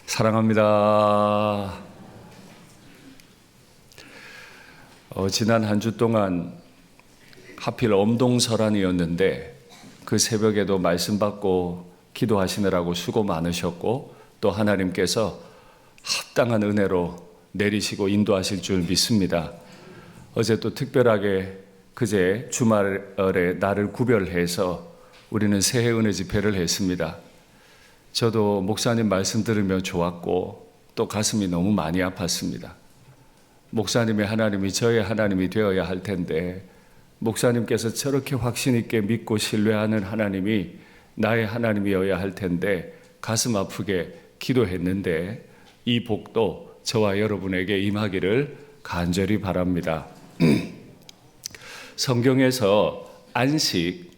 사랑합니다. 지난 한 주 동안 하필 엄동설환이었는데 그 새벽에도 말씀 받고 기도하시느라고 수고 많으셨고 또 하나님께서 합당한 은혜로 내리시고 인도하실 줄 믿습니다. 어제 또 특별하게 그제 주말에 날을 구별해서 우리는 새해 은혜 집회를 했습니다. 저도 목사님 말씀 들으며 좋았고 또 가슴이 너무 많이 아팠습니다. 목사님의 하나님이 저의 하나님이 되어야 할 텐데 목사님께서 저렇게 확신 있게 믿고 신뢰하는 하나님이 나의 하나님이어야 할 텐데 가슴 아프게 기도했는데 이 복도 저와 여러분에게 임하기를 간절히 바랍니다. 성경에서 안식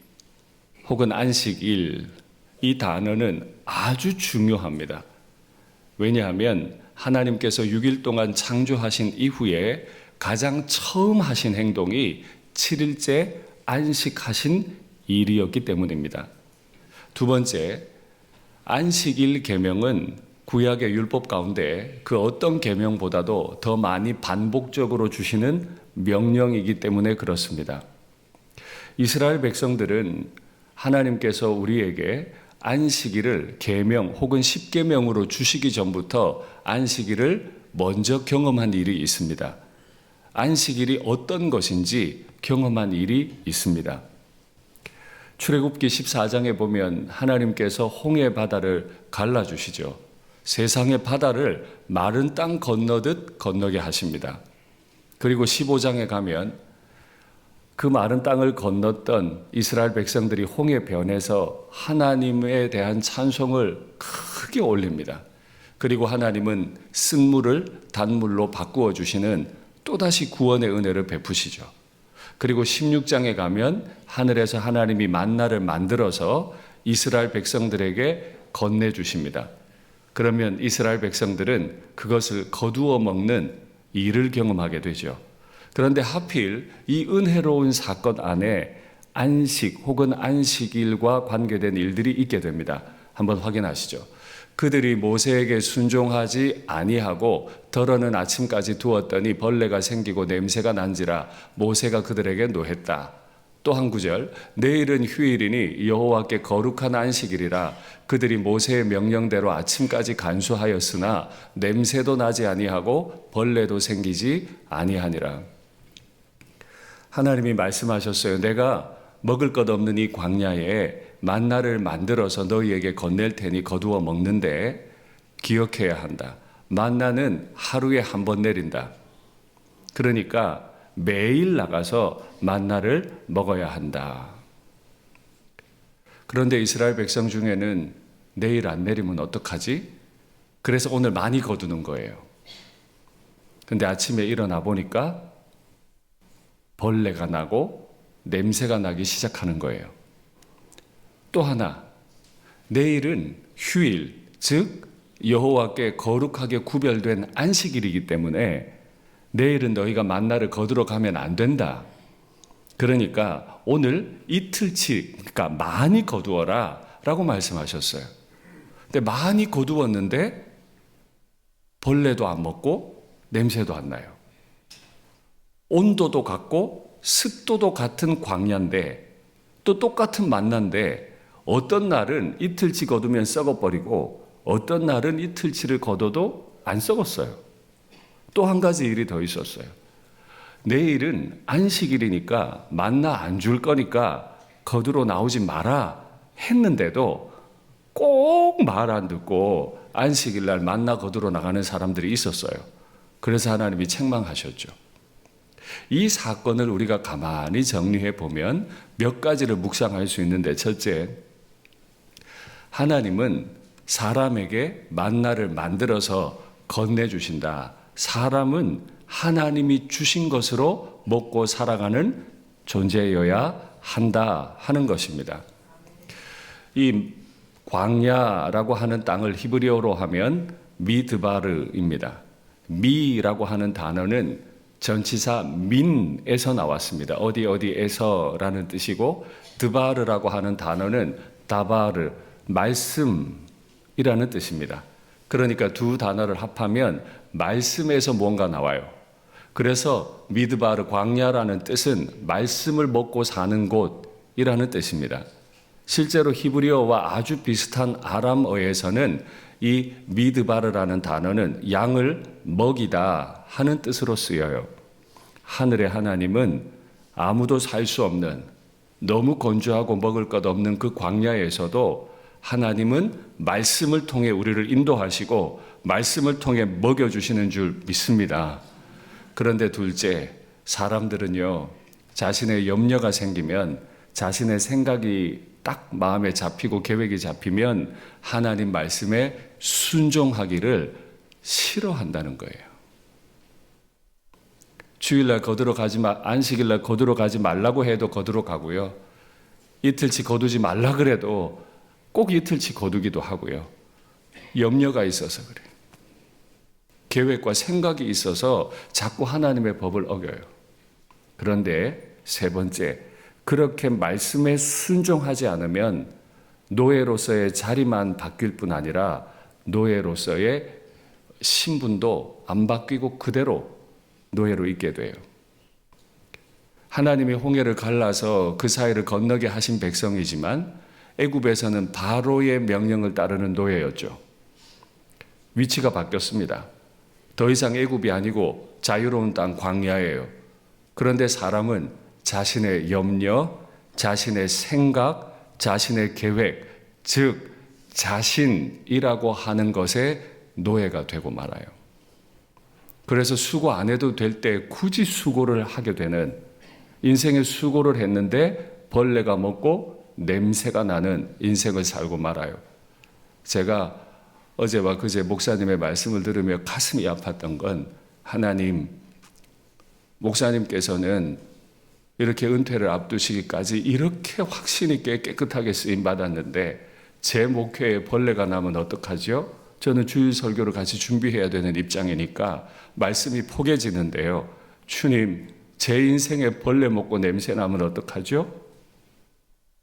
혹은 안식일 이 단어는 아주 중요합니다. 왜냐하면 하나님께서 6일 동안 창조하신 이후에 가장 처음 하신 행동이 7일째 안식하신 일이었기 때문입니다. 두 번째, 안식일 계명은 구약의 율법 가운데 그 어떤 계명보다도 더 많이 반복적으로 주시는 명령이기 때문에 그렇습니다. 이스라엘 백성들은 하나님께서 우리에게 안식일을 계명 혹은 십계명으로 주시기 전부터 안식일을 먼저 경험한 일이 있습니다. 안식일이 어떤 것인지 경험한 일이 있습니다. 출애굽기 14장에 보면 하나님께서 홍해 바다를 갈라주시죠. 세상의 바다를 마른 땅 건너듯 건너게 하십니다. 그리고 15장에 가면 그 마른 땅을 건넜던 이스라엘 백성들이 홍해 변에서 하나님에 대한 찬송을 크게 올립니다. 그리고 하나님은 쓴물을 단물로 바꾸어 주시는 또다시 구원의 은혜를 베푸시죠. 그리고 16장에 가면 하늘에서 하나님이 만나를 만들어서 이스라엘 백성들에게 건네주십니다. 그러면 이스라엘 백성들은 그것을 거두어 먹는 일을 경험하게 되죠. 그런데 하필 이 은혜로운 사건 안에 안식 혹은 안식일과 관계된 일들이 있게 됩니다. 한번 확인하시죠. 그들이 모세에게 순종하지 아니하고 더러는 아침까지 두었더니 벌레가 생기고 냄새가 난지라 모세가 그들에게 노했다. 또 한 구절, 내일은 휴일이니 여호와께 거룩한 안식일이라 그들이 모세의 명령대로 아침까지 간수하였으나 냄새도 나지 아니하고 벌레도 생기지 아니하니라. 하나님이 말씀하셨어요. 내가 먹을 것 없는 이 광야에 만나를 만들어서 너희에게 건넬 테니 거두어 먹는데 기억해야 한다. 만나는 하루에 한 번 내린다. 그러니까 매일 나가서 만나를 먹어야 한다. 그런데 이스라엘 백성 중에는 내일 안 내리면 어떡하지? 그래서 오늘 많이 거두는 거예요. 근데 아침에 일어나 보니까 벌레가 나고 냄새가 나기 시작하는 거예요. 또 하나, 내일은 휴일, 즉 여호와께 거룩하게 구별된 안식일이기 때문에 내일은 너희가 만나를 거두러 가면 안 된다. 그러니까 오늘 이틀치, 그러니까 많이 거두어라 라고 말씀하셨어요. 근데 많이 거두었는데 벌레도 안 먹고 냄새도 안 나요. 온도도 같고 습도도 같은 광야인데 또 똑같은 만나인데 어떤 날은 이틀치 거두면 썩어버리고 어떤 날은 이틀치를 거둬도 안 썩었어요. 또 한 가지 일이 더 있었어요. 내일은 안식일이니까 만나 안 줄 거니까 거두러 나오지 마라 했는데도 꼭 말 안 듣고 안식일 날 만나 거두러 나가는 사람들이 있었어요. 그래서 하나님이 책망하셨죠. 이 사건을 우리가 가만히 정리해 보면 몇 가지를 묵상할 수 있는데, 첫째, 하나님은 사람에게 만나를 만들어서 건네주신다. 사람은 하나님이 주신 것으로 먹고 살아가는 존재여야 한다 하는 것입니다. 이 광야라고 하는 땅을 히브리어로 하면 미드바르입니다. 미라고 하는 단어는 전치사 민에서 나왔습니다. 어디에서라는 뜻이고, 드바르라고 하는 단어는 다바르, 말씀이라는 뜻입니다. 그러니까 두 단어를 합하면 말씀에서 뭔가 나와요. 그래서 미드바르 광야라는 뜻은 말씀을 먹고 사는 곳이라는 뜻입니다. 실제로 히브리어와 아주 비슷한 아람어에서는 이 미드바르라는 단어는 양을 먹이다 하는 뜻으로 쓰여요. 하늘의 하나님은 아무도 살 수 없는, 너무 건조하고 먹을 것 없는 그 광야에서도 하나님은 말씀을 통해 우리를 인도하시고 말씀을 통해 먹여주시는 줄 믿습니다. 그런데 둘째, 사람들은요, 자신의 염려가 생기면, 자신의 생각이 딱 마음에 잡히고 계획이 잡히면 하나님 말씀에 순종하기를 싫어한다는 거예요. 주일날 거두러 가지 안식일날 거두러 가지 말라고 해도 거두러 가고요. 이틀치 거두지 말라 그래도 꼭 이틀치 거두기도 하고요. 염려가 있어서 그래요. 계획과 생각이 있어서 자꾸 하나님의 법을 어겨요. 그런데 세 번째, 그렇게 말씀에 순종하지 않으면 노예로서의 자리만 바뀔 뿐 아니라 노예로서의 신분도 안 바뀌고 그대로 노예로 있게 돼요. 하나님이 홍해를 갈라서 그 사이를 건너게 하신 백성이지만 애굽에서는 바로의 명령을 따르는 노예였죠. 위치가 바뀌었습니다. 더 이상 애굽이 아니고 자유로운 땅 광야예요. 그런데 사람은 자신의 염려, 자신의 생각, 자신의 계획, 즉 자신이라고 하는 것에 노예가 되고 말아요. 그래서 수고 안 해도 될 때 굳이 수고를 하게 되는, 인생의 수고를 했는데 벌레가 먹고 냄새가 나는 인생을 살고 말아요. 제가 어제와 그제 목사님의 말씀을 들으며 가슴이 아팠던 건, 하나님, 목사님께서는 이렇게 은퇴를 앞두시기까지 이렇게 확신 있게 깨끗하게 쓰임 받았는데 제 목회에 벌레가 나면 어떡하죠? 저는 주일 설교를 같이 준비해야 되는 입장이니까 말씀이 포개지는데요. 주님, 제 인생에 벌레 먹고 냄새 나면 어떡하죠?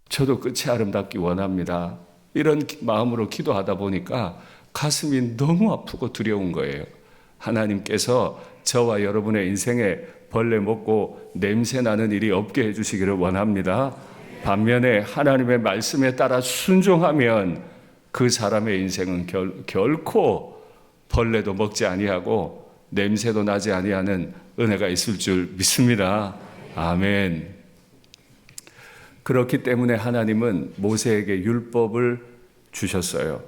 저도 끝이 아름답기 원합니다. 이런 마음으로 기도하다 보니까 가슴이 너무 아프고 두려운 거예요. 하나님께서 저와 여러분의 인생에 벌레 먹고 냄새 나는 일이 없게 해주시기를 원합니다. 반면에 하나님의 말씀에 따라 순종하면 그 사람의 인생은 결코 벌레도 먹지 아니하고 냄새도 나지 아니하는 은혜가 있을 줄 믿습니다. 아멘. 그렇기 때문에 하나님은 모세에게 율법을 주셨어요.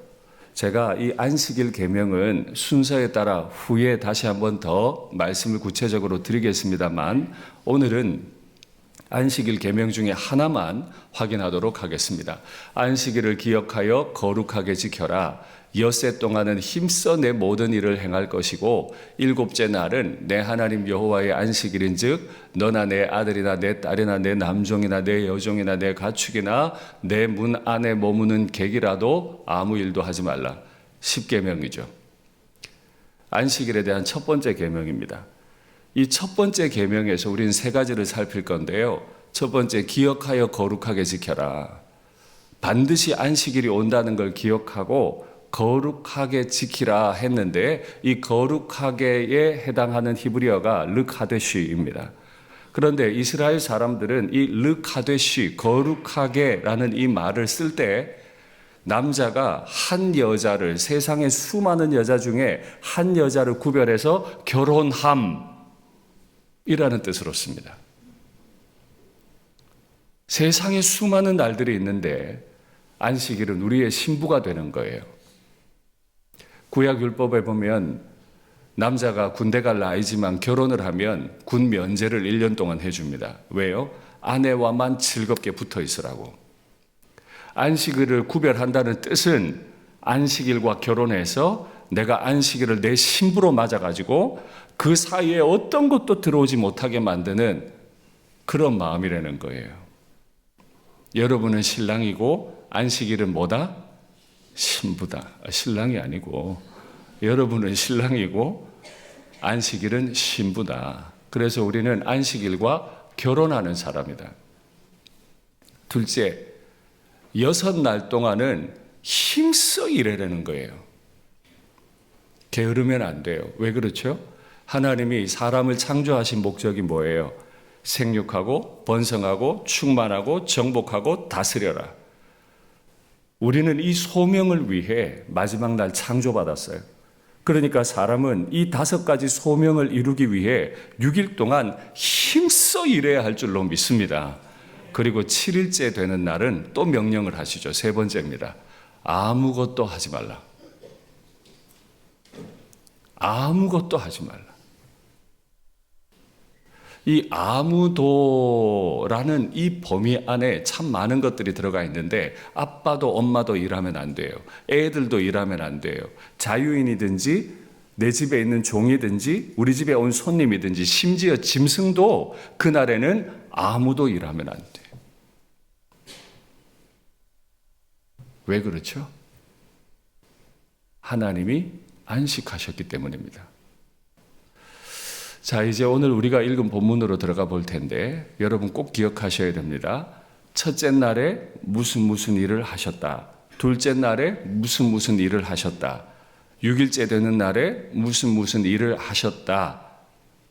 제가 이 안식일 계명은 순서에 따라 후에 다시 한번 더 말씀을 구체적으로 드리겠습니다만, 오늘은 안식일 계명 중에 하나만 확인하도록 하겠습니다. 안식일을 기억하여 거룩하게 지켜라. 엿새 동안은 힘써 내 모든 일을 행할 것이고 일곱째 날은 내 하나님 여호와의 안식일인즉 너나 내 아들이나 내 딸이나 내 남종이나 내 여종이나 내 가축이나 내 문 안에 머무는 객이라도 아무 일도 하지 말라. 10계명이죠. 안식일에 대한 첫 번째 계명입니다. 이 첫 번째 계명에서 우리는 세 가지를 살필 건데요. 첫 번째, 기억하여 거룩하게 지켜라. 반드시 안식일이 온다는 걸 기억하고 거룩하게 지키라 했는데, 이 거룩하게에 해당하는 히브리어가 르카데시입니다. 그런데 이스라엘 사람들은 이 르카데시, 거룩하게라는 이 말을 쓸 때 남자가 한 여자를, 세상의 수많은 여자 중에 한 여자를 구별해서 결혼함이라는 뜻으로 씁니다. 세상에 수많은 날들이 있는데 안식일은 우리의 신부가 되는 거예요. 구약율법에 보면 남자가 군대 갈 나이지만 결혼을 하면 군 면제를 1년 동안 해줍니다. 왜요? 아내와만 즐겁게 붙어 있으라고. 안식일을 구별한다는 뜻은 안식일과 결혼해서 내가 안식일을 내 신부로 맞아가지고 그 사이에 어떤 것도 들어오지 못하게 만드는 그런 마음이라는 거예요. 여러분은 신랑이고 안식일은 뭐다? 신부다. 신랑이 아니고 여러분은 신랑이고 안식일은 신부다. 그래서 우리는 안식일과 결혼하는 사람이다. 둘째, 6날 동안은 힘써 일하라는 거예요. 게으르면 안 돼요. 왜 그렇죠? 하나님이 사람을 창조하신 목적이 뭐예요? 생육하고 번성하고 충만하고 정복하고 다스려라. 우리는 이 소명을 위해 마지막 날 창조받았어요. 그러니까 사람은 이 5가지 소명을 이루기 위해 6일 동안 힘써 일해야 할 줄로 믿습니다. 그리고 7일째 되는 날은 또 명령을 하시죠. 3번째입니다. 아무것도 하지 말라. 아무것도 하지 말라. 이 아무도라는 이 범위 안에 참 많은 것들이 들어가 있는데 아빠도 엄마도 일하면 안 돼요. 애들도 일하면 안 돼요. 자유인이든지 내 집에 있는 종이든지 우리 집에 온 손님이든지 심지어 짐승도 그날에는 아무도 일하면 안 돼요. 왜 그렇죠? 하나님이 안식하셨기 때문입니다. 자, 이제 오늘 우리가 읽은 본문으로 들어가 볼 텐데 여러분 꼭 기억하셔야 됩니다. 첫째 날에 무슨 일을 하셨다. 둘째 날에 무슨 일을 하셨다. 6일째 되는 날에 무슨 일을 하셨다.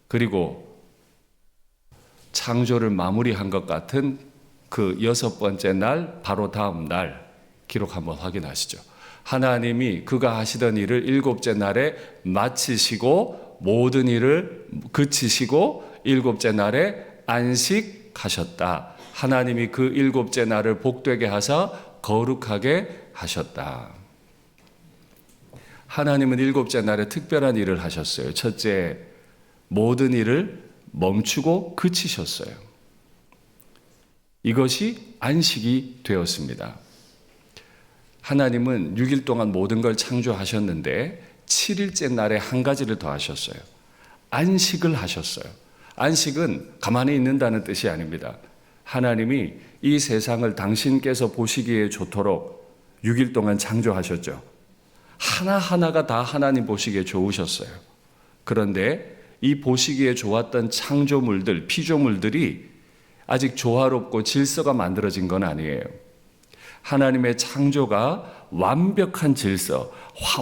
그리고 창조를 마무리한 것 같은 그 6번째 날 바로 다음 날 기록 한번 확인하시죠. 하나님이 그가 하시던 일을 7째 날에 마치시고 모든 일을 그치시고 7째 날에 안식하셨다. 하나님이 그 7째 날을 복되게 하사 거룩하게 하셨다. 하나님은 7째 날에 특별한 일을 하셨어요. 첫째, 모든 일을 멈추고 그치셨어요. 이것이 안식이 되었습니다. 하나님은 6일 동안 모든 걸 창조하셨는데 7일째 날에 한 가지를 더 하셨어요. 안식을 하셨어요. 안식은 가만히 있는다는 뜻이 아닙니다. 하나님이 이 세상을 당신께서 보시기에 좋도록 6일 동안 창조하셨죠. 하나하나가 다 하나님 보시기에 좋으셨어요. 그런데 이 보시기에 좋았던 창조물들, 피조물들이 아직 조화롭고 질서가 만들어진 건 아니에요. 하나님의 창조가 완벽한 질서,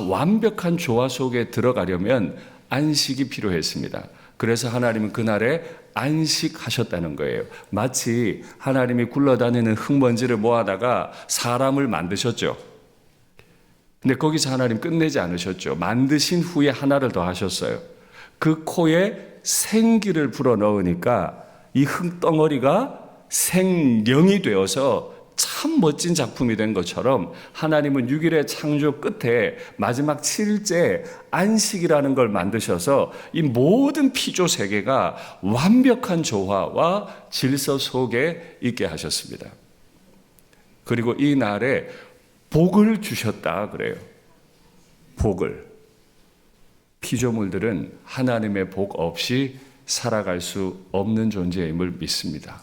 완벽한 조화 속에 들어가려면 안식이 필요했습니다. 그래서 하나님은 그날에 안식하셨다는 거예요. 마치 하나님이 굴러다니는 흙먼지를 모아다가 사람을 만드셨죠. 근데 거기서 하나님 끝내지 않으셨죠. 만드신 후에 하나를 더 하셨어요. 그 코에 생기를 불어넣으니까 이 흙덩어리가 생명이 되어서 참 멋진 작품이 된 것처럼 하나님은 6일의 창조 끝에 마지막 7일째 안식이라는 걸 만드셔서 이 모든 피조 세계가 완벽한 조화와 질서 속에 있게 하셨습니다. 그리고 이 날에 복을 주셨다 그래요. 복을. 피조물들은 하나님의 복 없이 살아갈 수 없는 존재임을 믿습니다.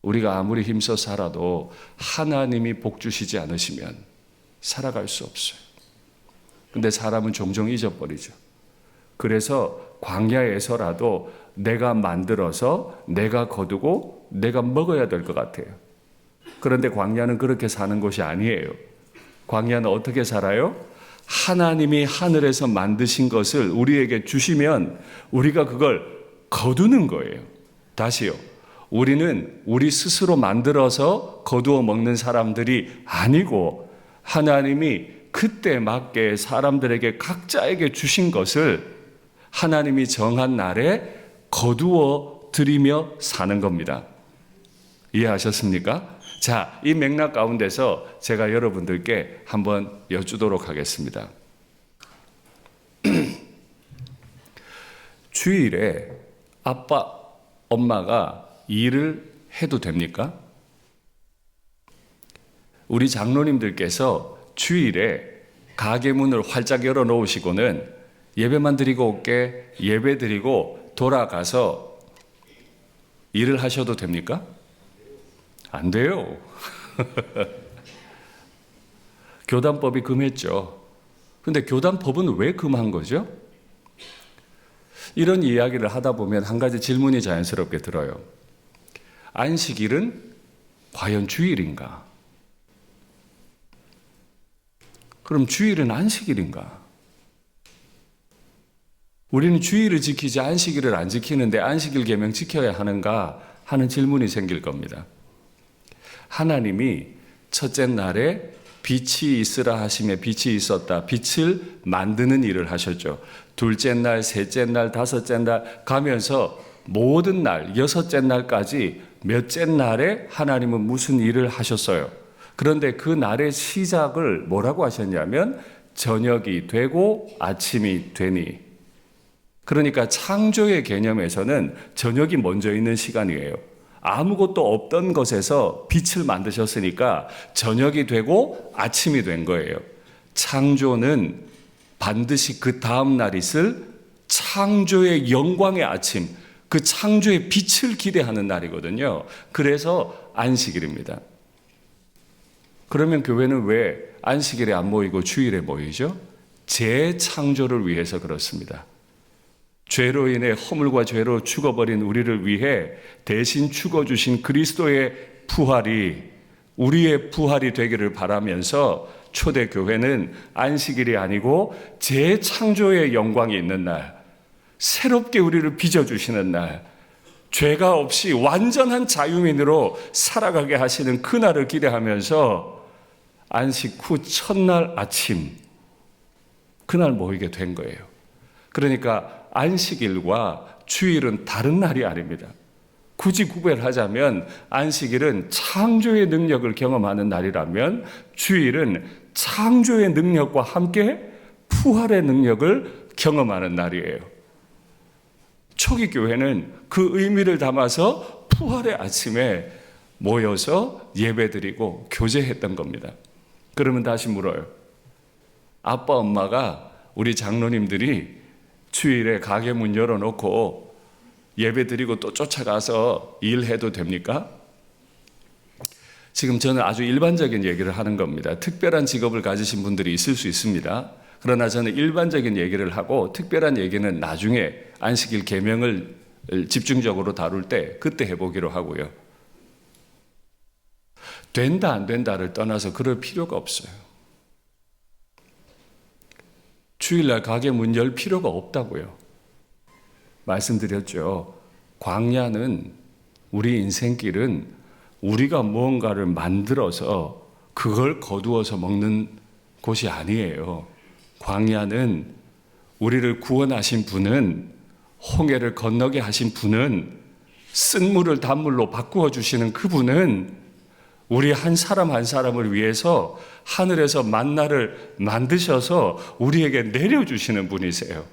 우리가 아무리 힘써 살아도 하나님이 복 주시지 않으시면 살아갈 수 없어요. 근데 사람은 종종 잊어버리죠. 그래서 광야에서라도 내가 만들어서 내가 거두고 내가 먹어야 될 것 같아요. 그런데 광야는 그렇게 사는 곳이 아니에요. 광야는 어떻게 살아요? 하나님이 하늘에서 만드신 것을 우리에게 주시면 우리가 그걸 거두는 거예요. 다시요. 우리는 우리 스스로 만들어서 거두어 먹는 사람들이 아니고 하나님이 그때 맞게 사람들에게 각자에게 주신 것을 하나님이 정한 날에 거두어 드리며 사는 겁니다. 이해하셨습니까? 자, 이 맥락 가운데서 제가 여러분들께 한번 여쭈도록 하겠습니다. 주일에 아빠, 엄마가 일을 해도 됩니까? 우리 장로님들께서 주일에 가게 문을 활짝 열어 놓으시고는 예배만 드리고 올게, 예배 드리고 돌아가서 일을 하셔도 됩니까? 안 돼요. 교단법이 금했죠. 근데 교단법은 왜 금한 거죠? 이런 이야기를 하다 보면 한 가지 질문이 자연스럽게 들어요. 안식일은 과연 주일인가? 그럼 주일은 안식일인가? 우리는 주일을 지키지 안식일을 안 지키는데 안식일 계명 지켜야 하는가 하는 질문이 생길 겁니다. 하나님이 첫째 날에 빛이 있으라 하시며 빛이 있었다. 빛을 만드는 일을 하셨죠. 둘째 날, 셋째 날, 다섯째 날 가면서 모든 날, 여섯째 날까지 몇째 날에 하나님은 무슨 일을 하셨어요. 그런데 그 날의 시작을 뭐라고 하셨냐면 저녁이 되고 아침이 되니. 그러니까 창조의 개념에서는 저녁이 먼저 있는 시간이에요. 아무것도 없던 것에서 빛을 만드셨으니까 저녁이 되고 아침이 된 거예요. 창조는 반드시 그 다음 날 있을 창조의 영광의 아침, 그 창조의 빛을 기대하는 날이거든요. 그래서 안식일입니다. 그러면 교회는 왜 안식일에 안 모이고 주일에 모이죠? 재창조를 위해서 그렇습니다. 죄로 인해 허물과 죄로 죽어버린 우리를 위해 대신 죽어주신 그리스도의 부활이 우리의 부활이 되기를 바라면서 초대교회는 안식일이 아니고 재창조의 영광이 있는 날, 새롭게 우리를 빚어주시는 날, 죄가 없이 완전한 자유민으로 살아가게 하시는 그날을 기대하면서 안식 후 첫날 아침, 그날 모이게 된 거예요. 그러니까 안식일과 주일은 다른 날이 아닙니다. 굳이 구별하자면 안식일은 창조의 능력을 경험하는 날이라면 주일은 창조의 능력과 함께 부활의 능력을 경험하는 날이에요. 초기 교회는 그 의미를 담아서 부활의 아침에 모여서 예배드리고 교제했던 겁니다. 그러면 다시 물어요. 아빠 엄마가 우리 장로님들이 주일에 가게 문 열어놓고 예배드리고 또 쫓아가서 일해도 됩니까? 지금 저는 아주 일반적인 얘기를 하는 겁니다. 특별한 직업을 가지신 분들이 있을 수 있습니다. 그러나 저는 일반적인 얘기를 하고 특별한 얘기는 나중에 안식일 계명을 집중적으로 다룰 때 그때 해보기로 하고요. 된다 안 된다를 떠나서 그럴 필요가 없어요. 주일날 가게 문 열 필요가 없다고요. 말씀드렸죠. 광야는 우리 인생길은 우리가 무언가를 만들어서 그걸 거두어서 먹는 곳이 아니에요. 광야는 우리를 구원하신 분은 홍해를 건너게 하신 분은 쓴물을 단물로 바꾸어 주시는 그분은 우리 한 사람 한 사람을 위해서 하늘에서 만나를 만드셔서 우리에게 내려주시는 분이세요.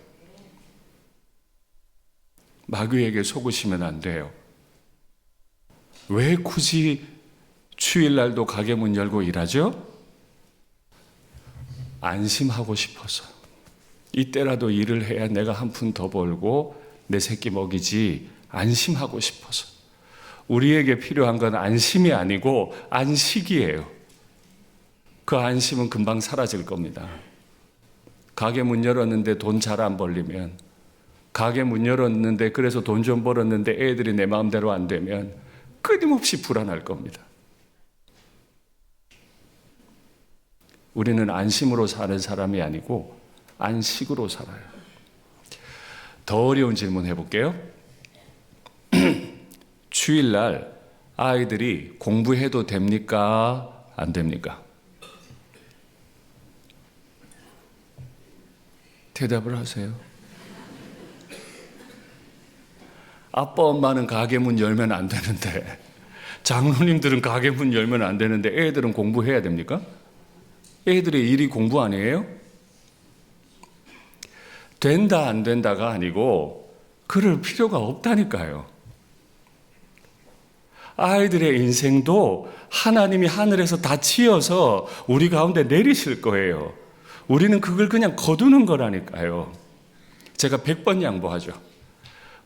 마귀에게 속으시면 안 돼요. 왜 굳이 주일날도 가게 문 열고 일하죠? 안심하고 싶어서. 이때라도 일을 해야 내가 한 푼 더 벌고 내 새끼 먹이지 안심하고 싶어서. 우리에게 필요한 건 안심이 아니고 안식이에요. 그 안심은 금방 사라질 겁니다. 가게 문 열었는데 돈 잘 안 벌리면, 가게 문 열었는데 그래서 돈 좀 벌었는데 애들이 내 마음대로 안 되면 끊임없이 불안할 겁니다. 우리는 안심으로 사는 사람이 아니고 안식으로 살아요. 더 어려운 질문 해볼게요. 주일날 아이들이 공부해도 됩니까? 안 됩니까? 대답을 하세요. 아빠 엄마는 가게 문 열면 안 되는데, 장로님들은 가게 문 열면 안 되는데 애들은 공부해야 됩니까? 애들의 일이 공부 아니에요? 된다 안 된다가 아니고 그럴 필요가 없다니까요. 아이들의 인생도 하나님이 하늘에서 다 지어서 우리 가운데 내리실 거예요. 우리는 그걸 그냥 거두는 거라니까요. 제가 100번 양보하죠.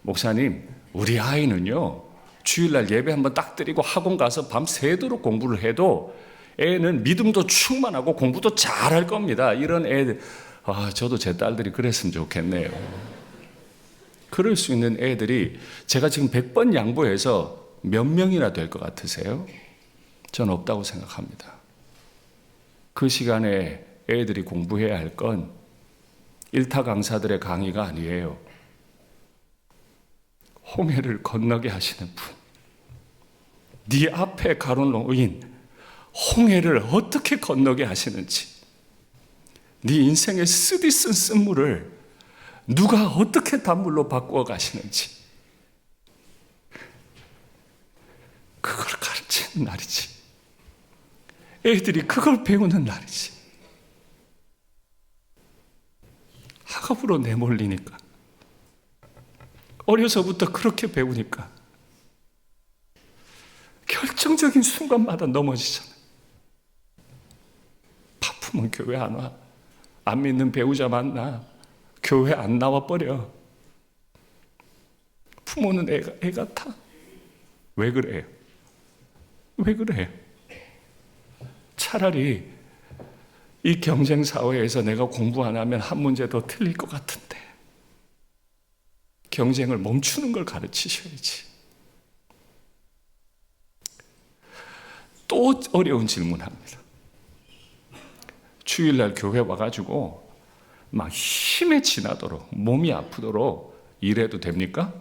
목사님, 우리 아이는요, 주일날 예배 한번 딱 드리고 학원 가서 밤새도록 공부를 해도 애는 믿음도 충만하고 공부도 잘할 겁니다. 이런 애들, 저도 제 딸들이 그랬으면 좋겠네요. 그럴 수 있는 애들이 제가 지금 100번 양보해서 몇 명이나 될 것 같으세요? 전 없다고 생각합니다. 그 시간에 애들이 공부해야 할 건 일타 강사들의 강의가 아니에요. 홍해를 건너게 하시는 분. 네 앞에 가로놓인 홍해를 어떻게 건너게 하시는지, 네 인생의 쓰디쓴 쓴물을 누가 어떻게 단물로 바꾸어 가시는지, 그걸 가르치는 날이지. 애들이 그걸 배우는 날이지. 학업으로 내몰리니까, 어려서부터 그렇게 배우니까 결정적인 순간마다 넘어지잖아. 바쁘면 교회 안 와. 안 믿는 배우자 만나. 교회 안 나와 버려. 부모는 애 같아. 왜 그래요? 왜 그래요? 차라리 이 경쟁 사회에서 내가 공부 안 하면 한 문제 더 틀릴 것 같은데 경쟁을 멈추는 걸 가르치셔야지. 또 어려운 질문합니다. 주일날 교회 와가지고 막 힘에 지나도록, 몸이 아프도록 일해도 됩니까?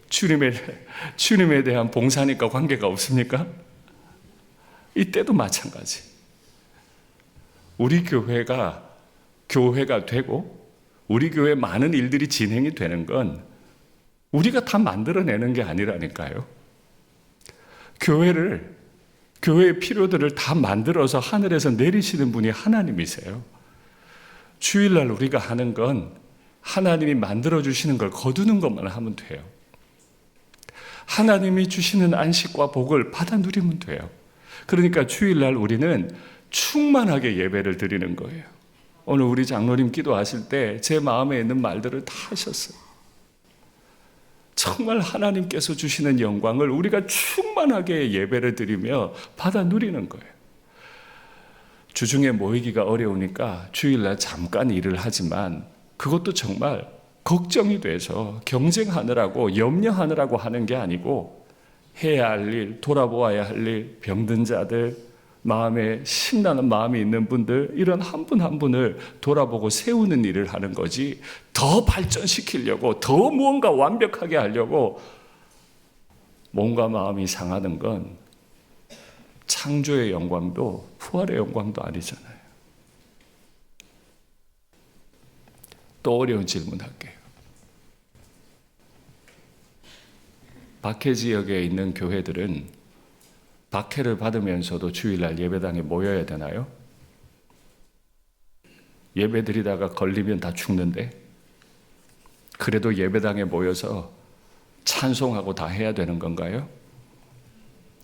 주님에 대한 봉사니까 관계가 없습니까? 이때도 마찬가지. 우리 교회가 되고 우리 교회 많은 일들이 진행이 되는 건 우리가 다 만들어내는 게 아니라니까요. 교회의 필요들을 다 만들어서 하늘에서 내리시는 분이 하나님이세요. 주일날 우리가 하는 건 하나님이 만들어주시는 걸 거두는 것만 하면 돼요. 하나님이 주시는 안식과 복을 받아 누리면 돼요. 그러니까 주일날 우리는 충만하게 예배를 드리는 거예요. 오늘 우리 장로님 기도하실 때 제 마음에 있는 말들을 다 하셨어요. 정말 하나님께서 주시는 영광을 우리가 충만하게 예배를 드리며 받아 누리는 거예요. 주중에 모이기가 어려우니까 주일날 잠깐 일을 하지만 그것도 정말 걱정이 돼서 경쟁하느라고 염려하느라고 하는 게 아니고 해야 할 일, 돌아보아야 할 일, 병든 자들, 마음에 신나는 마음이 있는 분들, 이런 한 분 한 분을 돌아보고 세우는 일을 하는 거지, 더 발전시키려고, 더 무언가 완벽하게 하려고 몸과 마음이 상하는 건 창조의 영광도 부활의 영광도 아니잖아요. 또 어려운 질문 할게요. 박해 지역에 있는 교회들은 박해를 받으면서도 주일날 예배당에 모여야 되나요? 예배 드리다가 걸리면 다 죽는데 그래도 예배당에 모여서 찬송하고 다 해야 되는 건가요?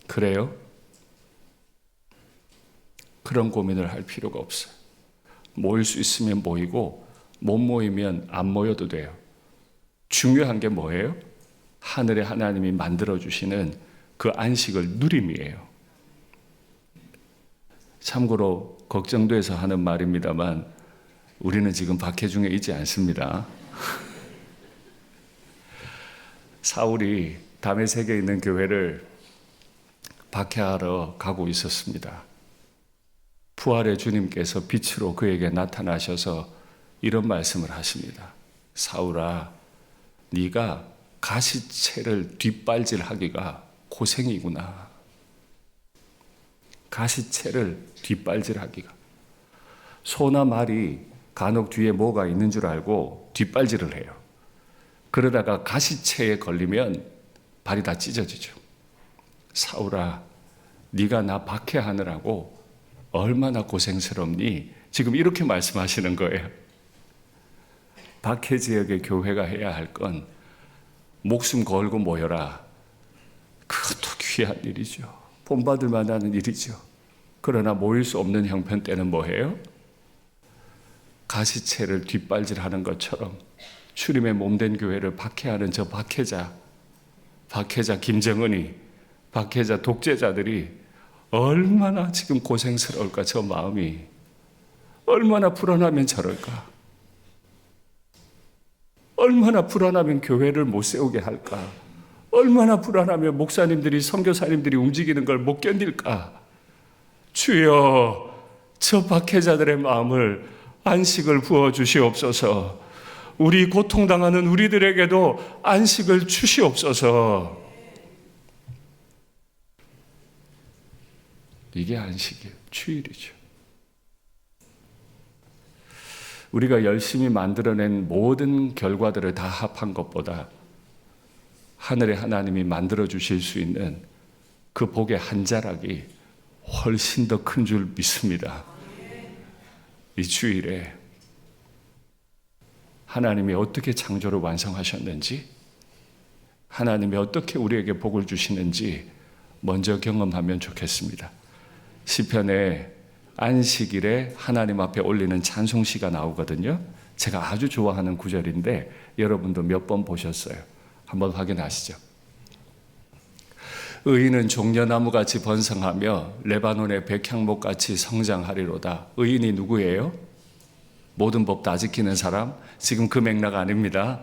그래요? 그런 고민을 할 필요가 없어요. 모일 수 있으면 모이고 못 모이면 안 모여도 돼요. 중요한 게 뭐예요? 하늘의 하나님이 만들어주시는 그 안식을 누림이에요. 참고로 걱정돼서 하는 말입니다만 우리는 지금 박해 중에 있지 않습니다. 사울이 다메섹에 있는 교회를 박해하러 가고 있었습니다. 부활의 주님께서 빛으로 그에게 나타나셔서 이런 말씀을 하십니다. 사울아, 네가 가시채를 뒷발질하기가 고생이구나. 가시채를 뒷발질하기가. 소나 말이 간혹 뒤에 뭐가 있는 줄 알고 뒷발질을 해요. 그러다가 가시채에 걸리면 발이 다 찢어지죠. 사울아, 네가 나 박해하느라고 얼마나 고생스럽니? 지금 이렇게 말씀하시는 거예요. 박해 지역의 교회가 해야 할 건 목숨 걸고 모여라. 그것도 귀한 일이죠. 본받을 만한 일이죠. 그러나 모일 수 없는 형편 때는 뭐해요? 가시채를 뒷발질하는 것처럼 주님의 몸된 교회를 박해하는 저 박해자 김정은이, 박해자 독재자들이 얼마나 지금 고생스러울까. 저 마음이 얼마나 불안하면 저럴까. 얼마나 불안하면 교회를 못 세우게 할까. 얼마나 불안하면 목사님들이, 선교사님들이 움직이는 걸 못 견딜까. 주여, 저 박해자들의 마음을 안식을 부어주시옵소서. 우리 고통당하는 우리들에게도 안식을 주시옵소서. 이게 안식이에요. 주일이죠. 우리가 열심히 만들어낸 모든 결과들을 다 합한 것보다 하늘의 하나님이 만들어 주실 수 있는 그 복의 한 자락이 훨씬 더 큰 줄 믿습니다. 이 주일에 하나님이 어떻게 창조를 완성하셨는지, 하나님이 어떻게 우리에게 복을 주시는지 먼저 경험하면 좋겠습니다. 시편에 안식일에 하나님 앞에 올리는 찬송시가 나오거든요. 제가 아주 좋아하는 구절인데 여러분도 몇 번 보셨어요. 한번 확인하시죠. 의인은 종려나무같이 번성하며 레바논의 백향목같이 성장하리로다. 의인이 누구예요? 모든 법 다 지키는 사람? 지금 그 맥락 아닙니다.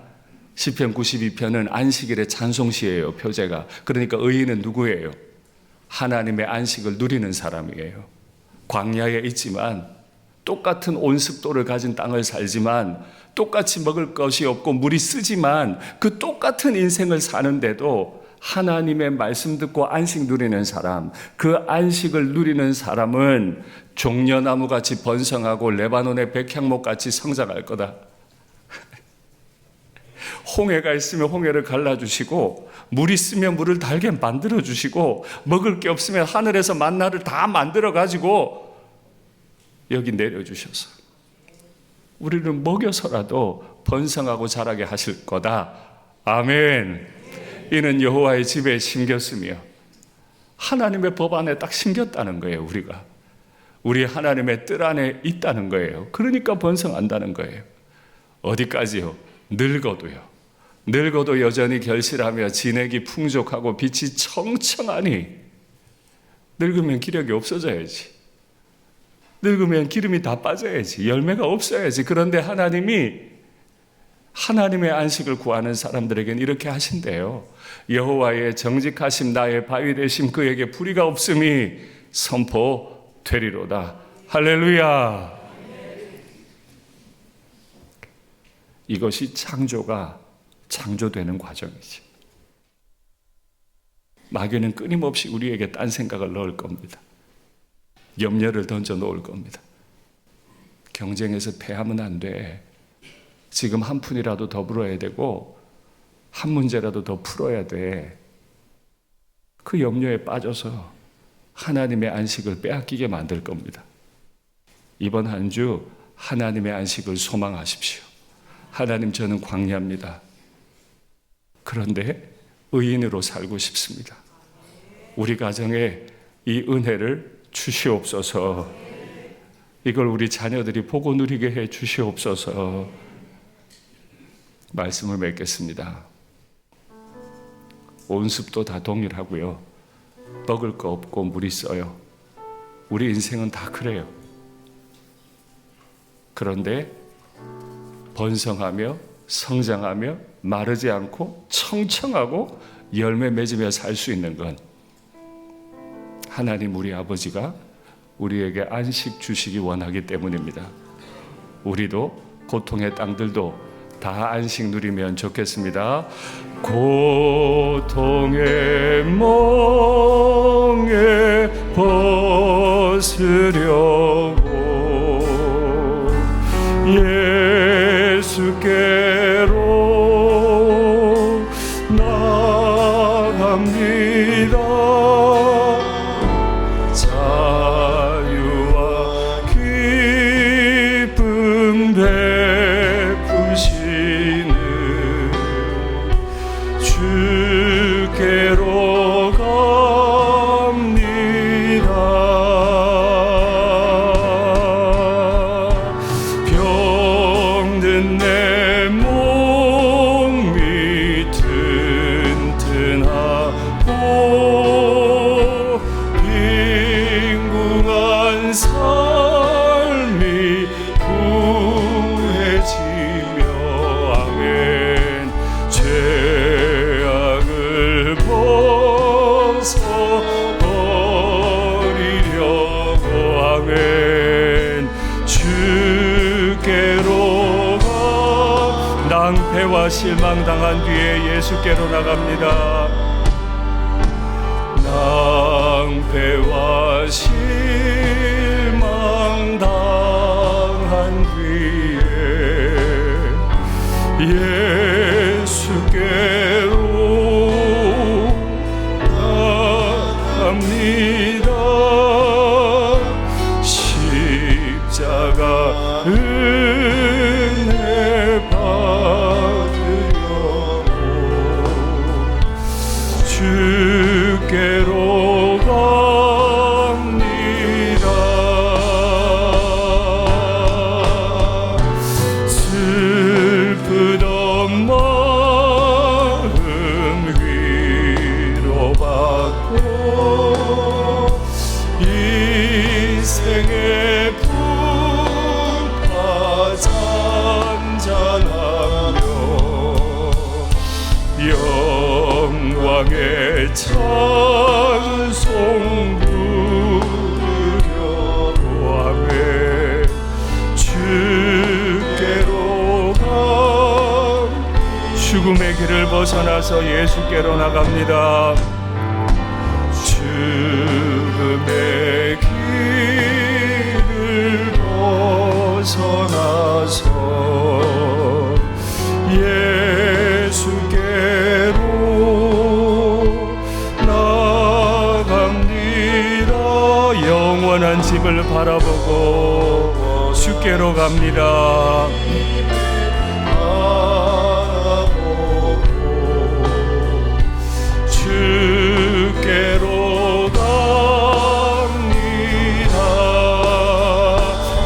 시편 92편은 안식일의 찬송시예요. 표제가. 그러니까 의인은 누구예요? 하나님의 안식을 누리는 사람이에요. 광야에 있지만 똑같은 온습도를 가진 땅을 살지만 똑같이 먹을 것이 없고 물이 쓰지만 그 똑같은 인생을 사는데도 하나님의 말씀 듣고 안식 누리는 사람, 그 안식을 누리는 사람은 종려나무같이 번성하고 레바논의 백향목같이 성장할 거다. 홍해가 있으면 홍해를 갈라주시고 물이 있으면 물을 달게 만들어주시고 먹을 게 없으면 하늘에서 만나를 다 만들어가지고 여기 내려주셔서 우리를 먹여서라도 번성하고 자라게 하실 거다. 아멘. 이는 여호와의 집에 심겼으며 하나님의 법 안에 딱 심겼다는 거예요. 우리가 우리 하나님의 뜰 안에 있다는 거예요. 그러니까 번성한다는 거예요. 어디까지요? 늙어도 여전히 결실하며 진액이 풍족하고 빛이 청청하니. 늙으면 기력이 없어져야지. 늙으면 기름이 다 빠져야지. 열매가 없어야지. 그런데 하나님의 안식을 구하는 사람들에게는 이렇게 하신대요. 여호와의 정직하심 나의 바위 되심 그에게 불의가 없음이 선포되리로다. 할렐루야. 이것이 창조되는 과정이지. 마귀는 끊임없이 우리에게 딴 생각을 넣을 겁니다. 염려를 던져 놓을 겁니다. 경쟁에서 패하면 안 돼. 지금 한 푼이라도 더 벌어야 되고 한 문제라도 더 풀어야 돼. 그 염려에 빠져서 하나님의 안식을 빼앗기게 만들 겁니다. 이번 한 주 하나님의 안식을 소망하십시오. 하나님, 저는 광야입니다. 그런데 의인으로 살고 싶습니다. 우리 가정에 이 은혜를 주시옵소서. 이걸 우리 자녀들이 보고 누리게 해 주시옵소서. 말씀을 맺겠습니다. 온습도 다 동일하고요. 먹을 거 없고 물이 써요. 우리 인생은 다 그래요. 그런데 번성하며 성장하며 마르지 않고 청청하고 열매 맺으며 살 수 있는 건 하나님 우리 아버지가 우리에게 안식 주시기 원하기 때문입니다. 우리도 고통의 땅들도 다 안식 누리면 좋겠습니다. 고통의 멍에 벗으려고 예수께로 나갑니다. 자유와 기쁨 베푸시는 주께로 갑니다. 병든 내 몸이 튼튼하고 빈궁한 삶이 구해지며 아멘. 죄악을 벗어버리려고 아멘. 주께로 낭패와 실망당한 뒤에 예수께로 나갑니다. 낭패와 실망당한 뒤에 예수께로 나갑니다. 십자가 은혜 받으려고 주께로 갑니다. 슬프던 마음 위로받고 인생의 풍파 잔잔하며 영광의 찬송 부르려고 하매 주께로 죽음의 길을 벗어나서 예수께로 나갑니다. 죽음의 길을 벗어나서 예수께로 나갑니다. 영원한 집을 바라보고 주께로 갑니다. 주께로 갑니다.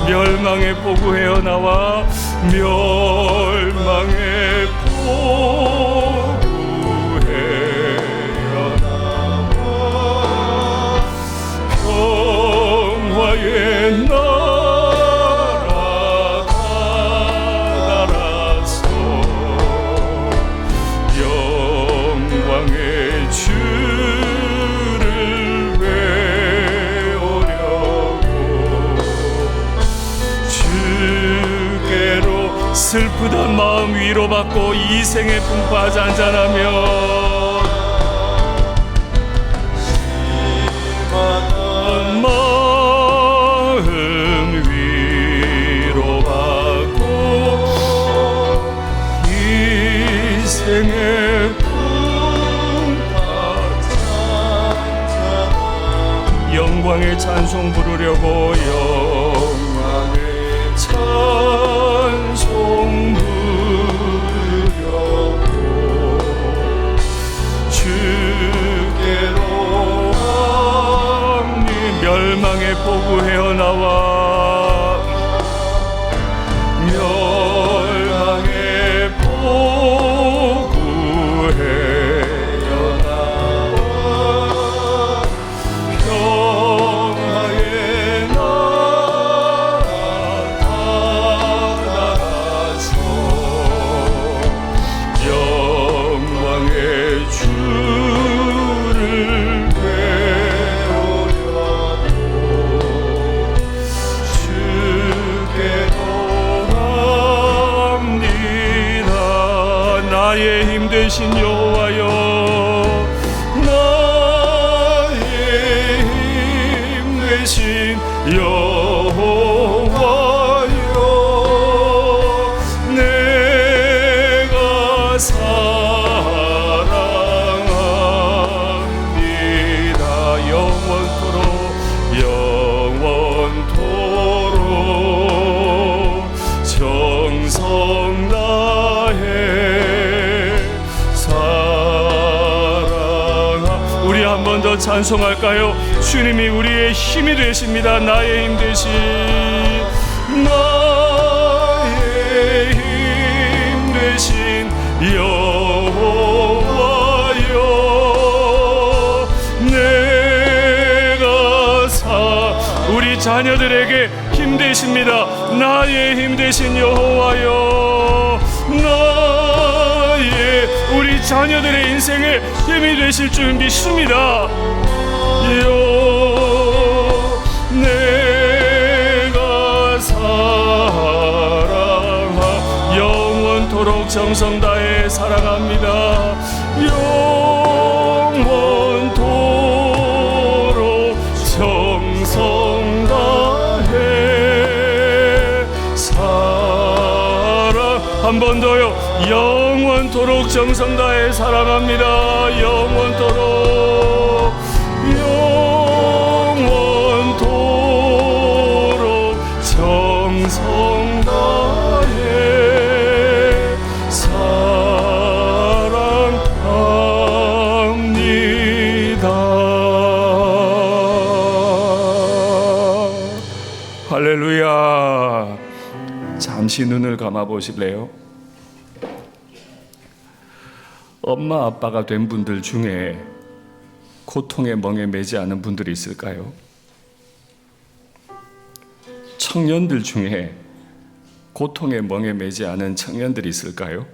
멸망의 포구에어 나와 멸망의 포구에어 나와 평화의 나라 다다라서 영광의 주를 배우려고 주께로 슬프던 마음 위로받고 이생의 풍파 잔잔하며 마음 위로받고 이생의 영광의 찬송 부르려고 영광의 찬송 부르려고 주께로 갑니다. 멸망의 포구에어 나와 멸망의 포구에어 나와 평화의 나라 다다라서 영광의 주를 배우려고 주께로 갑니다. 나의 힘 되신 여호와여, 나의 힘 되신 여호와여, 내가 사랑합니다. 영원토록 정성 다해 사랑하. 우리 한 번 더 찬송할까요? 주님이 우리의 힘이 되십니다. 나의 힘 되신, 나의 힘 되신 여호와여, 내가 우리 자녀들에게 힘 되십니다. 나의 힘 되신 여호와여, 나의 우리 자녀들의 인생에 힘이 되실 줄 믿습니다. 내가 사랑하 영원토록 정성 다해 사랑합니다. 영원토록 정성 다해 사랑. 한 번 더요. 영원토록 정성 다해 사랑합니다. 영원토록 정성 다해 사랑합니다. 할렐루야. 잠시 눈을 감아 보실래요? 엄마 아빠가 된 분들 중에 고통의 멍에 매지 않은 분들이 있을까요? 청년들 중에 고통의 멍에 매지 않은 청년들이 있을까요?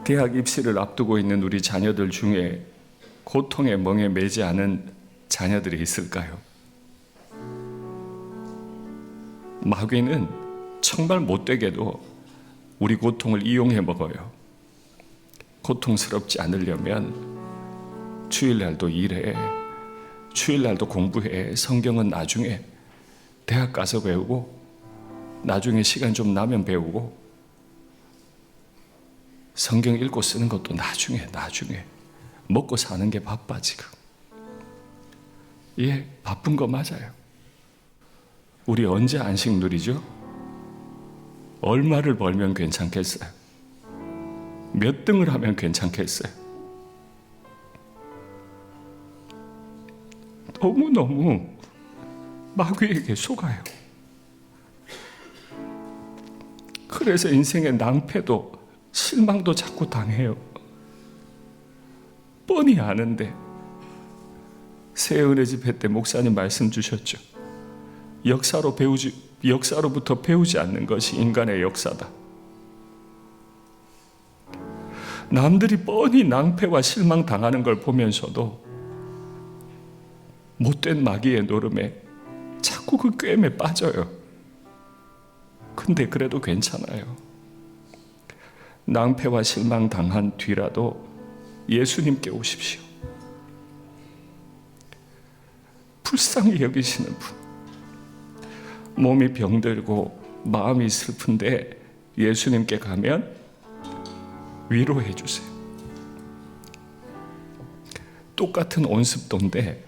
대학 입시를 앞두고 있는 우리 자녀들 중에 고통의 멍에 매지 않은 자녀들이 있을까요? 마귀는 정말 못되게도 우리 고통을 이용해 먹어요. 고통스럽지 않으려면 주일날도 일해, 주일날도 공부해, 성경은 나중에 대학 가서 배우고, 나중에 시간 좀 나면 배우고, 성경 읽고 쓰는 것도 나중에 먹고 사는 게 바빠 지금. 예, 바쁜 거 맞아요. 우리 언제 안식 누리죠? 얼마를 벌면 괜찮겠어요? 몇 등을 하면 괜찮겠어요? 너무너무 마귀에게 속아요. 그래서 인생의 낭패도 실망도 자꾸 당해요. 뻔히 아는데. 새은혜 집회 때 목사님 말씀 주셨죠. 역사로부터 배우지 않는 것이 인간의 역사다. 남들이 뻔히 낭패와 실망 당하는 걸 보면서도 못된 마귀의 노름에 자꾸 그 꾀임에 빠져요. 근데 그래도 괜찮아요. 낭패와 실망 당한 뒤라도 예수님께 오십시오. 불쌍히 여기시는 분, 몸이 병들고 마음이 슬픈데 예수님께 가면 위로해 주세요. 똑같은 온습도인데,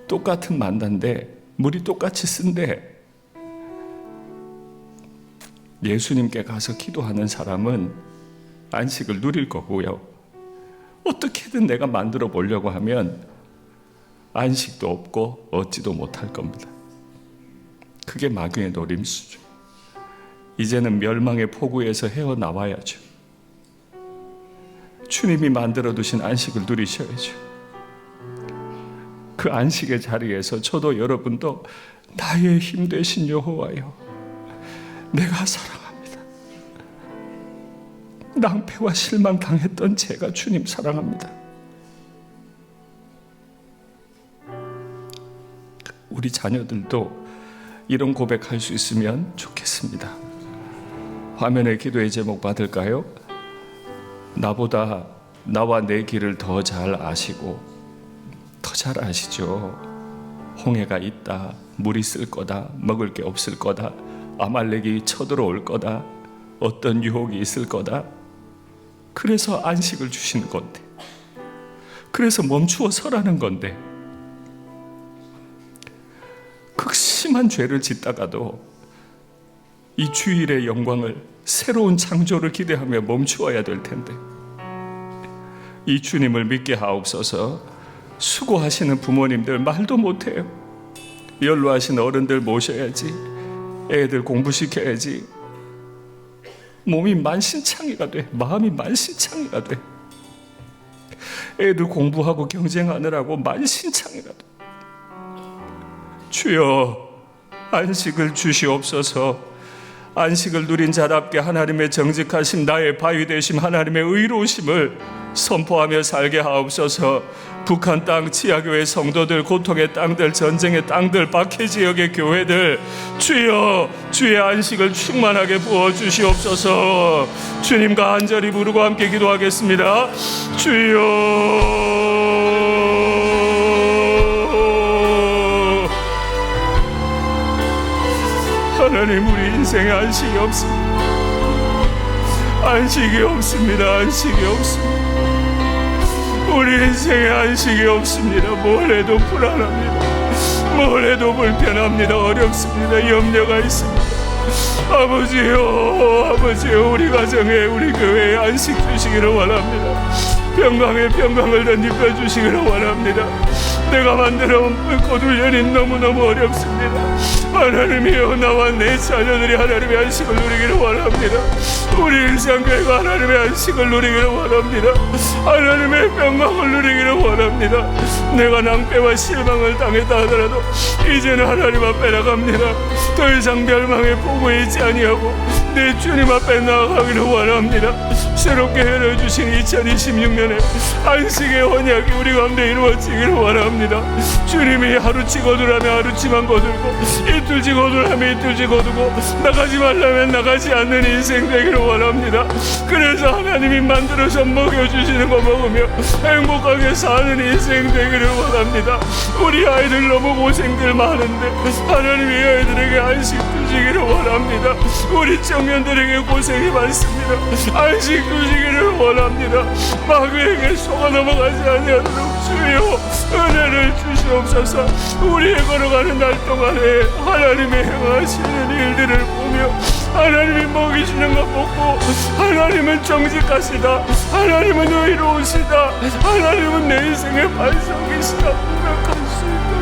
똑같은 만난데, 물이 똑같이 쓴데, 예수님께 가서 기도하는 사람은 안식을 누릴 거고요. 어떻게든 내가 만들어 보려고 하면 안식도 없고 얻지도 못할 겁니다. 그게 마귀의 노림수죠. 이제는 멸망의 포구에서 헤어나와야죠. 주님이 만들어 두신 안식을 누리셔야죠. 그 안식의 자리에서 저도 여러분도 나의 힘 되신 여호와여, 내가 사랑합니다. 낭패와 실망 당했던 제가 주님 사랑합니다. 우리 자녀들도 이런 고백할 수 있으면 좋겠습니다. 화면에 기도의 제목 받을까요? 나보다 나와 내 길을 더 잘 아시고, 더 잘 아시죠. 홍해가 있다, 물이 쓸 거다, 먹을 게 없을 거다, 아말렉이 쳐들어올 거다, 어떤 유혹이 있을 거다. 그래서 안식을 주시는 건데, 그래서 멈추어 서라는 건데, 극심한 죄를 짓다가도 이 주일의 영광을, 새로운 창조를 기대하며 멈추어야 될 텐데, 이 주님을 믿게 하옵소서. 수고하시는 부모님들 말도 못해요. 연로하신 어른들 모셔야지, 애들 공부시켜야지. 몸이 만신창이가 돼, 마음이 만신창이가 돼. 애들 공부하고 경쟁하느라고 만신창이가 돼. 주여, 안식을 주시옵소서. 안식을 누린 자답게 하나님의 정직하심, 나의 바위 되심, 하나님의 의로우심을 선포하며 살게 하옵소서. 북한 땅, 치아교회 성도들, 고통의 땅들, 전쟁의 땅들, 박해 지역의 교회들, 주여 주의 안식을 충만하게 부어주시옵소서. 주님과 간절히 부르고 함께 기도하겠습니다. 주여, 하나님, 우리 인생에 안식이 없습니다. 안식이 없습니다. 안식이 없습니다. 우리 인생에 안식이 없습니다. 뭘 해도 불안합니다. 뭘 해도 불편합니다. 어렵습니다. 염려가 있습니다. 아버지요, 아버지요, 우리 가정에, 우리 교회에 안식 주시기를 원합니다. 평강에 평강을 덧입혀 주시기를 원합니다. 내가 만들어 온 고들연이 너무너무 어렵습니다. 하나님이여, 나와 내 자녀들이 하나님의 안식을 누리기를 원합니다. 우리 일상교회가 하나님의 안식을 누리기를 원합니다. 하나님의 평강을 누리기를 원합니다. 내가 낭패와 실망을 당했다 하더라도 이제는 하나님 앞에 나갑니다. 더 이상 멸망의 포구에 있지 아니하고 내 주님 앞에 나아가기를 원합니다. 새롭게 열어주신 2026년에 안식의 언약이 우리 가운데 이루어지기를 원합니다. 주님이 하루치 거두라면 하루치만 거두고, 이틀치 거두라면 이틀치 거두고, 나가지 말라면 나가지 않는 인생 되기를 원합니다. 그래서 하나님이 만들어서 먹여주시는 거 먹으며 행복하게 사는 인생 되기를 원합니다. 우리 아이들 너무 고생들 많은데 하나님이 아이들에게 안식 주시기를 원합니다. 우리 청년들에게 고생이 많습니다. 안식 주시기를 원합니다. 마귀에게 속아 넘어가지 아니하도록 주여 은혜를 주시옵소서. 우리의 걸어가는 날 동안에 하나님의 행하시는 일들을 보며 하나님이 먹이시는 것 보고, 하나님은 정직하시다, 하나님은 의로우시다, 하나님은 내 인생의 반석이시다 고백할 수 있도록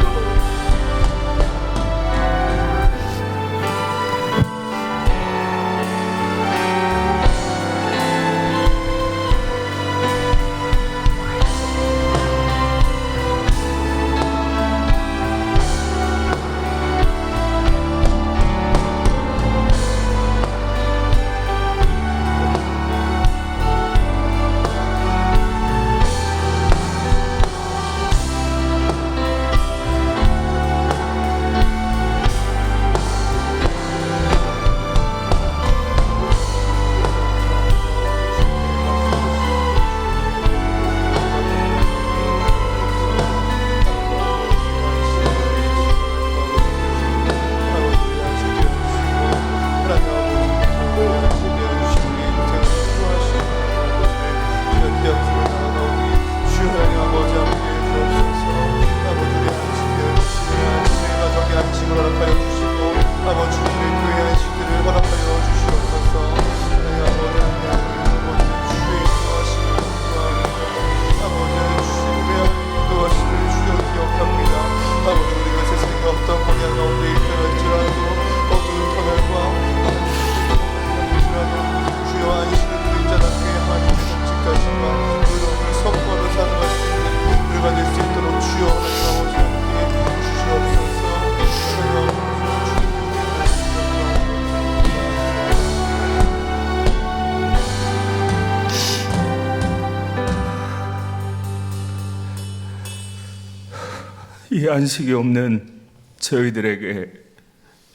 이 안식이 없는 저희들에게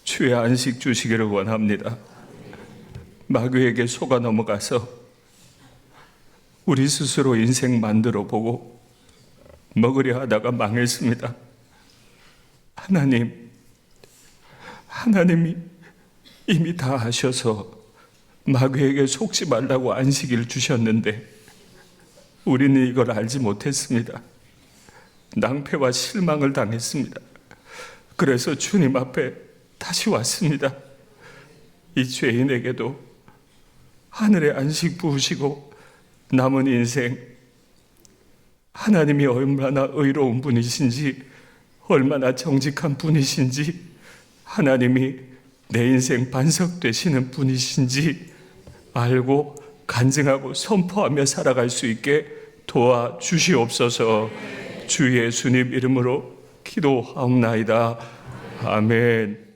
주의 안식 주시기를 원합니다. 마귀에게 속아 넘어가서 우리 스스로 인생 만들어 보고 먹으려 하다가 망했습니다. 하나님이 이미 다 하셔서 마귀에게 속지 말라고 안식일 주셨는데 우리는 이걸 알지 못했습니다. 낭패와 실망을 당했습니다. 그래서 주님 앞에 다시 왔습니다. 이 죄인에게도 하늘의 안식 부으시고 남은 인생 하나님이 얼마나 의로운 분이신지, 얼마나 정직한 분이신지, 하나님이 내 인생 반석 되시는 분이신지 알고 간증하고 선포하며 살아갈 수 있게 도와주시옵소서. 주 예수님 이름으로 기도하옵나이다. 아멘.